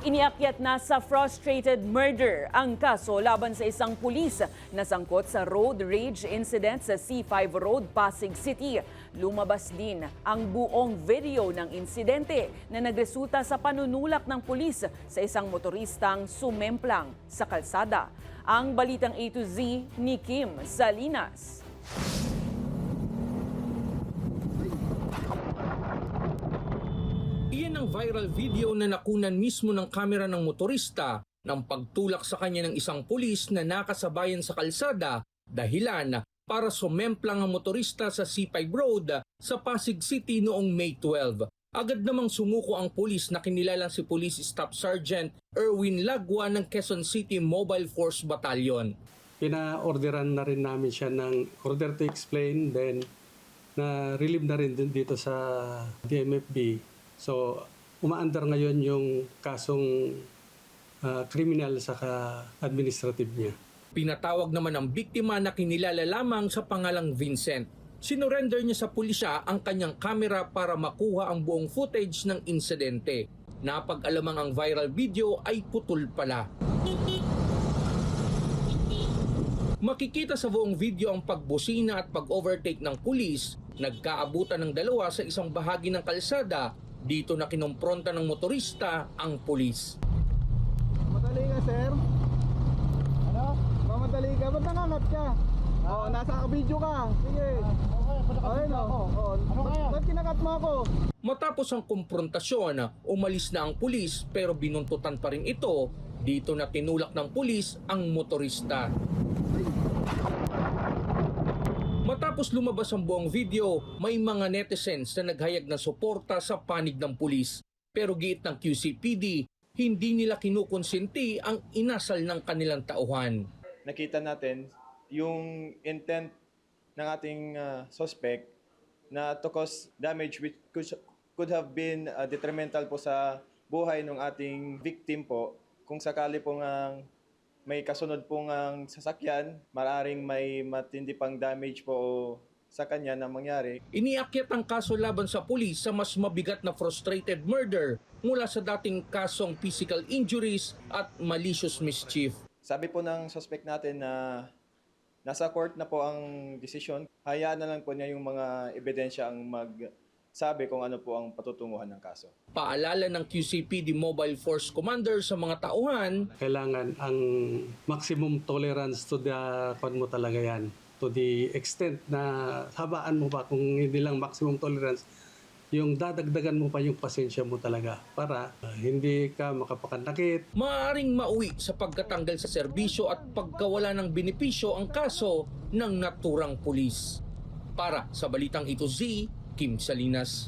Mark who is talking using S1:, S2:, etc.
S1: Iniakyat na sa frustrated murder ang kaso laban sa isang pulis na sangkot sa road rage incident sa C5 Road, Pasig City. Lumabas din ang buong video ng insidente na nagresulta sa panunulak ng pulis sa isang motoristang sumemplang sa kalsada. Ang balitang A to Z ni Kim Salinas.
S2: Iyan ang viral video na nakunan mismo ng kamera ng motorista ng pagtulak sa kanya ng isang pulis na nakasabayan sa kalsada dahilan para sumemplang ang motorista sa C5 Road sa Pasig City noong May 12. Agad namang sumuko ang pulis na kinilalang si Police Staff Sergeant Erwin Lagua ng Quezon City Mobile Force Battalion.
S3: Pina-orderan na rin namin siya ng order to explain, then na-relieve na rin dito sa DMFB. So, umaandar ngayon yung kasong kriminal saka administrative niya.
S2: Pinatawag naman ang biktima na kinilala lamang sa pangalang Vincent. Sinurrender niya sa pulisya ang kanyang kamera para makuha ang buong footage ng insidente. Napag-alamang ang viral video ay putol pala. Makikita sa buong video ang pagbusina at pag-overtake ng pulis. Nagkaabutan ng dalawa sa isang bahagi ng kalsada. Dito na kinompronta ng motorista ang pulis.
S4: Madali ka, sir? Ano? Mamadali ka? Ba't nangangat ka? Oo, nasa video ka. Sige. Okay, no. Ba't kinakat mo ako?
S2: Matapos ang komprontasyon, umalis na ang pulis pero binuntutan pa rin ito. Dito na tinulak ng pulis ang motorista. Matapos lumabas ang buong video, may mga netizens na naghayag ng suporta sa panig ng pulis. Pero giit ng QCPD, hindi nila kinukonsenti ang inasal ng kanilang tauhan.
S5: Nakita natin yung intent ng ating suspect na to cause damage which could have been detrimental po sa buhay ng ating victim po. Kung sakali pong may kasunod pong ang sasakyan, maaaring may matindi pang damage po sa kanya na mangyari.
S2: Iniakyat ang kaso laban sa pulis sa mas mabigat na frustrated murder mula sa dating kasong physical injuries at malicious mischief.
S5: Sabi po ng suspect natin na nasa court na po ang desisyon. Hayaan na lang po niya yung mga ebidensya ang magsabi kung ano po ang patutunguhan ng kaso.
S2: Paalala ng QCPD Mobile Force Commander sa mga tauhan,
S3: Kailangan ang maximum tolerance to the kwan mo talaga yan. To the extent na habaan mo pa kung hindi lang maximum tolerance, yung dadagdagan mo pa yung pasensya mo talaga para hindi ka makapakanakit.
S2: maaaring mauwi sa pagkatanggal sa serbisyo at pagkawala ng benepisyo ang kaso ng naturang pulis. Para sa Balitang Ito Z, Kim Salinas.